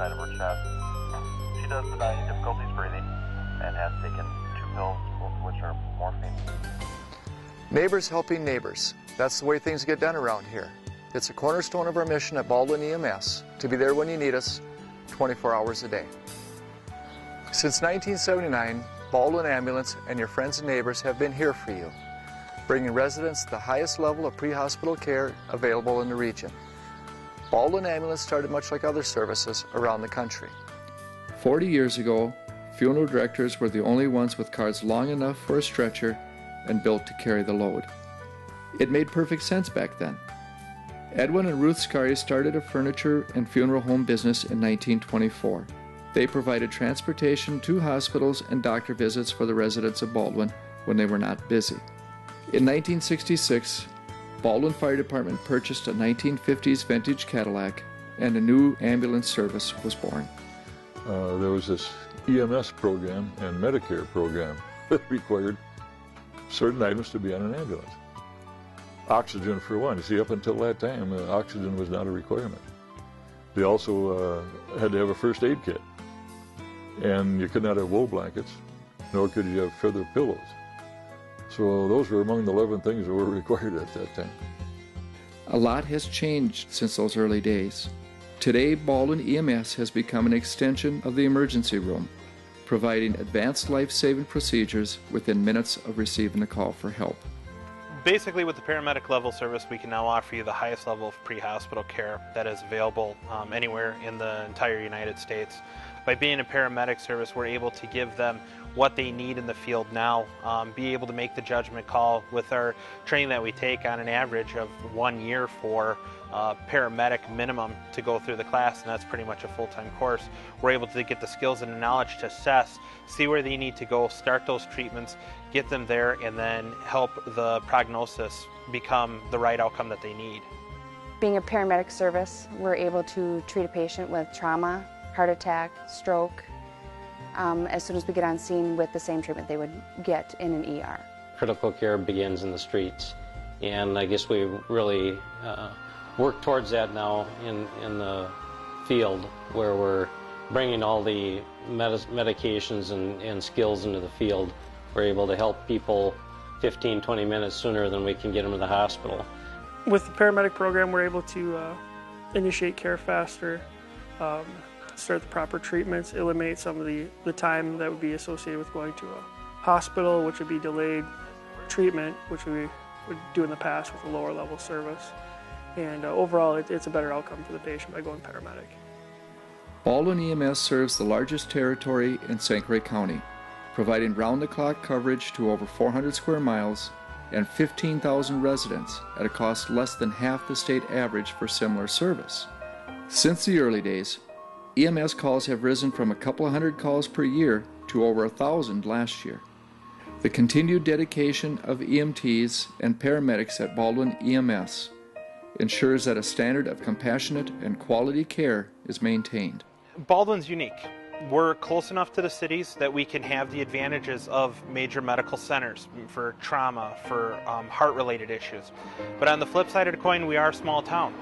side of her chest. She does deny any difficulties breathing and has taken 2 pills, both of which are morphine. Neighbors helping neighbors. That's the way things get done around here. It's a cornerstone of our mission at Baldwin EMS to be there when you need us, 24 hours a day. Since 1979, Baldwin Ambulance and your friends and neighbors have been here for you, bringing residents the highest level of pre-hospital care available in the region. Baldwin Ambulance started much like other services around the country. 40 years ago, funeral directors were the only ones with cars long enough for a stretcher and built to carry the load. It made perfect sense back then. Edwin and Ruth Scary started a furniture and funeral home business in 1924. They provided transportation to hospitals and doctor visits for the residents of Baldwin when they were not busy. In 1966, Baldwin Fire Department purchased a 1950s vintage Cadillac and a new ambulance service was born. There was this EMS program and Medicare program that required certain items to be on an ambulance. Oxygen for one. You see, up until that time, oxygen was not a requirement. They also had to have a first aid kit. And you could not have wool blankets, nor could you have feather pillows. So those were among the 11 things that were required at that time. A lot has changed since those early days. Today, Baldwin EMS has become an extension of the emergency room, providing advanced life-saving procedures within minutes of receiving a call for help. Basically, with the paramedic level service, we can now offer you the highest level of pre-hospital care that is available anywhere in the entire United States. By being a paramedic service, we're able to give them what they need in the field now, be able to make the judgment call with our training that we take on an average of 1 year for paramedic minimum to go through the class, and that's pretty much a full-time course. We're able to get the skills and the knowledge to assess, see where they need to go, start those treatments, get them there, and then help the prognosis become the right outcome that they need. Being a paramedic service, we're able to treat a patient with trauma, heart attack, stroke, as soon as we get on scene with the same treatment they would get in an ER. Critical care begins in the streets, and I guess we really work towards that now in the field, where we're bringing all the medications and skills into the field. We're able to help people 15-20 minutes sooner than we can get them to the hospital. With the paramedic program, we're able to initiate care faster, start the proper treatments, eliminate some of the time that would be associated with going to a hospital, which would be delayed treatment, which we would do in the past with a lower level service. And overall, it's a better outcome for the patient by going paramedic. Baldwin EMS serves the largest territory in St. Croix County, providing round-the-clock coverage to over 400 square miles and 15,000 residents at a cost less than half the state average for similar service. Since the early days, EMS calls have risen from a couple of hundred calls per year to over 1,000 last year. The continued dedication of EMTs and paramedics at Baldwin EMS ensures that a standard of compassionate and quality care is maintained. Baldwin's unique. We're close enough to the cities that we can have the advantages of major medical centers for trauma, for heart-related issues. But on the flip side of the coin, we are a small town.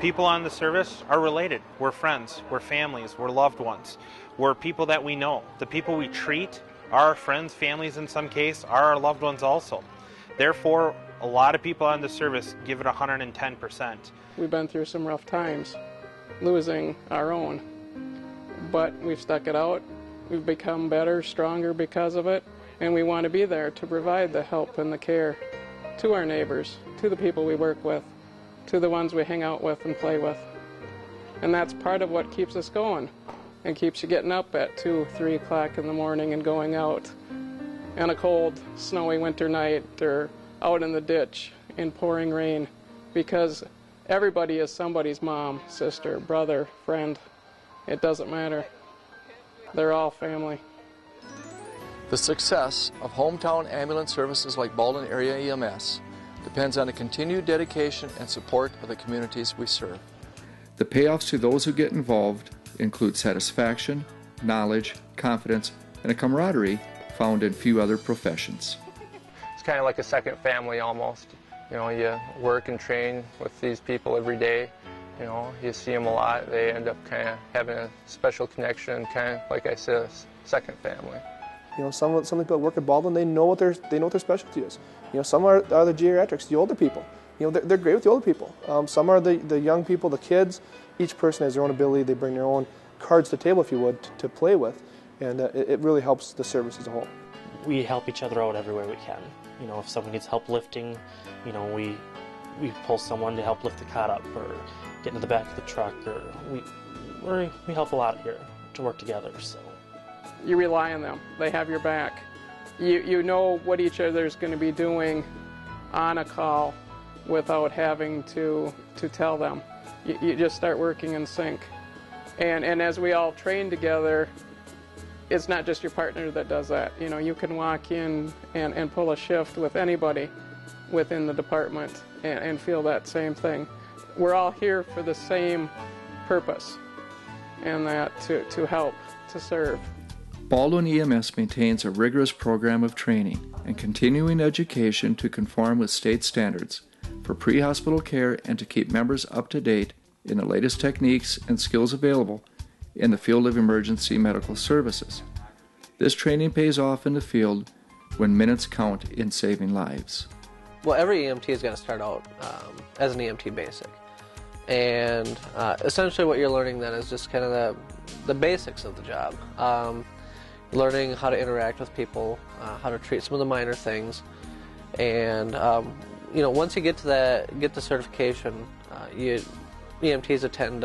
People on the service are related. We're friends, we're families, we're loved ones. We're people that we know. The people we treat are our friends, families in some case, are our loved ones also. Therefore, a lot of people on the service give it 110%. We've been through some rough times, losing our own, but we've stuck it out. We've become better, stronger because of it, and we want to be there to provide the help and the care to our neighbors, to the people we work with, to the ones we hang out with and play with. And that's part of what keeps us going and keeps you getting up at 2, 3 o'clock in the morning and going out on a cold, snowy winter night or out in the ditch in pouring rain, because everybody is somebody's mom, sister, brother, friend. It doesn't matter. They're all family. The success of hometown ambulance services like Baldwin Area EMS depends on the continued dedication and support of the communities we serve. The payoffs to those who get involved include satisfaction, knowledge, confidence, and a camaraderie found in few other professions. It's kind of like a second family almost. You know, you work and train with these people every day, You know, you see them a lot. They end up kind of having a special connection, kind of like I said, a second family. You know, some of the people that work at Baldwin, they know what their specialty is. You know, some are the geriatrics, the older people. You know, they're great with the older people. Some are the young people, the kids. Each person has their own ability. They bring their own cards to the table, if you would, to play with, and it really helps the service as a whole. We help each other out everywhere we can. You know, if someone needs help lifting, you know, we pull someone to help lift the cot up or get into the back of the truck, or we help a lot here to work together. So you rely on them. They have your back. You know what each other's going to be doing on a call without having to tell them. You just start working in sync. And as we all train together, it's not just your partner that does that. You know, you can walk in and pull a shift with anybody within the department and feel that same thing. We're all here for the same purpose, and that to help, to serve. Baldwin EMS maintains a rigorous program of training and continuing education to conform with state standards for pre-hospital care and to keep members up to date in the latest techniques and skills available in the field of emergency medical services. This training pays off in the field when minutes count in saving lives. Well, every EMT is going to start out as an EMT basic. And essentially what you're learning then is just kind of the basics of the job. Learning how to interact with people, how to treat some of the minor things. And you know, once you get the certification, EMTs attend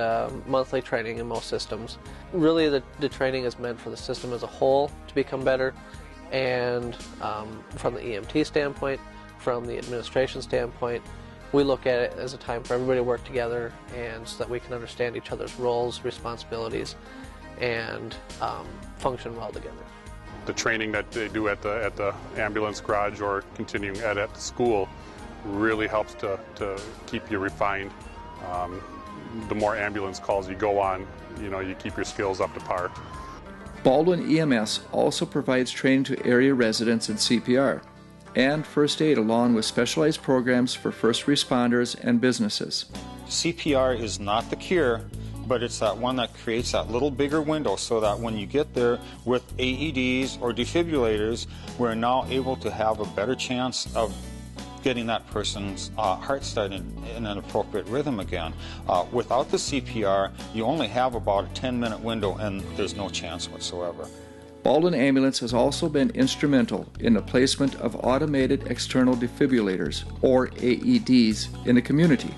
monthly training in most systems. Really the training is meant for the system as a whole to become better, and from the EMT standpoint, from the administration standpoint, we look at it as a time for everybody to work together, and so that we can understand each other's roles, responsibilities, and function well together. The training that they do at the ambulance garage or continuing at the school really helps to keep you refined. The more ambulance calls you go on, you know, you keep your skills up to par. Baldwin EMS also provides training to area residents in CPR and first aid, along with specialized programs for first responders and businesses. CPR is not the cure, but it's that one that creates that little bigger window so that when you get there with AEDs or defibrillators, we're now able to have a better chance of getting that person's heart started in an appropriate rhythm again. Without the CPR, you only have about a 10-minute window and there's no chance whatsoever. Baldwin Ambulance has also been instrumental in the placement of automated external defibrillators, or AEDs, in the community.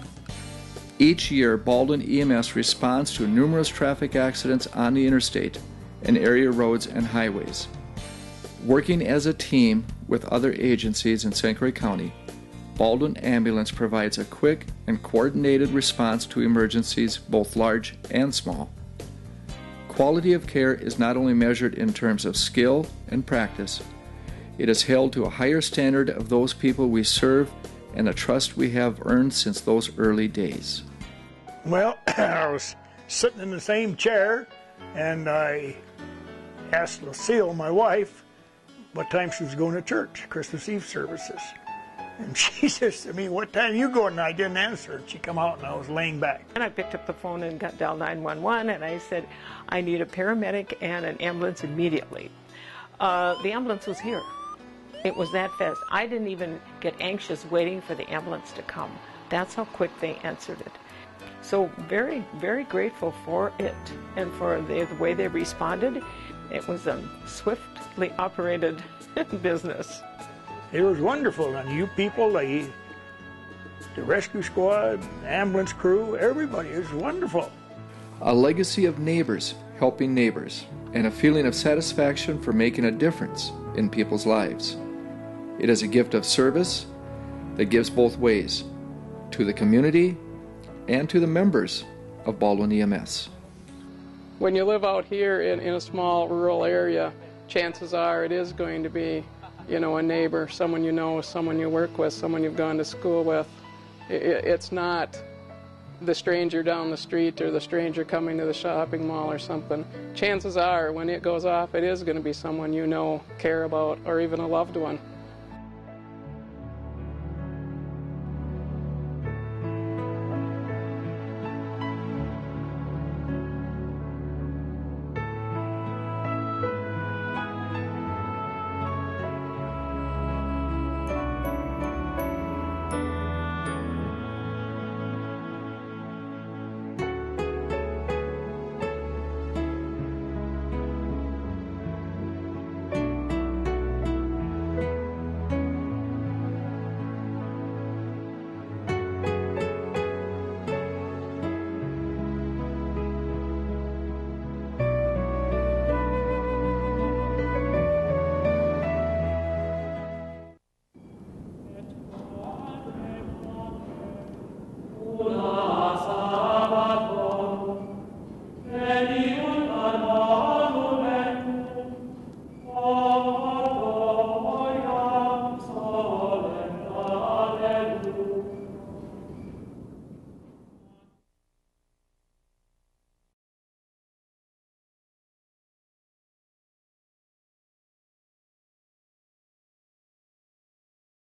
Each year, Baldwin EMS responds to numerous traffic accidents on the interstate and area roads and highways. Working as a team with other agencies in St. Croix County, Baldwin Ambulance provides a quick and coordinated response to emergencies, both large and small. Quality of care is not only measured in terms of skill and practice, it is held to a higher standard of those people we serve and the trust we have earned since those early days. Well, I was sitting in the same chair and I asked Lucille, my wife, what time she was going to church, Christmas Eve services. And she says to me, "What time are you going?" And I didn't answer. She come out and I was laying back. And I picked up the phone and got dialed 911 and I said, "I need a paramedic and an ambulance immediately." The ambulance was here. It was that fast. I didn't even get anxious waiting for the ambulance to come. That's how quick they answered it. So very, very grateful for it and for the way they responded. It was a swiftly operated business. It was wonderful, and you people, the rescue squad, the ambulance crew, everybody, it was wonderful. A legacy of neighbors helping neighbors, and a feeling of satisfaction for making a difference in people's lives. It is a gift of service that gives both ways, to the community and to the members of Baldwin EMS. When you live out here in a small rural area, chances are it is going to be, you know, a neighbor, someone you know, someone you work with, someone you've gone to school with. It's not the stranger down the street or the stranger coming to the shopping mall or something. Chances are when it goes off, it is going to be someone you know, care about, or even a loved one.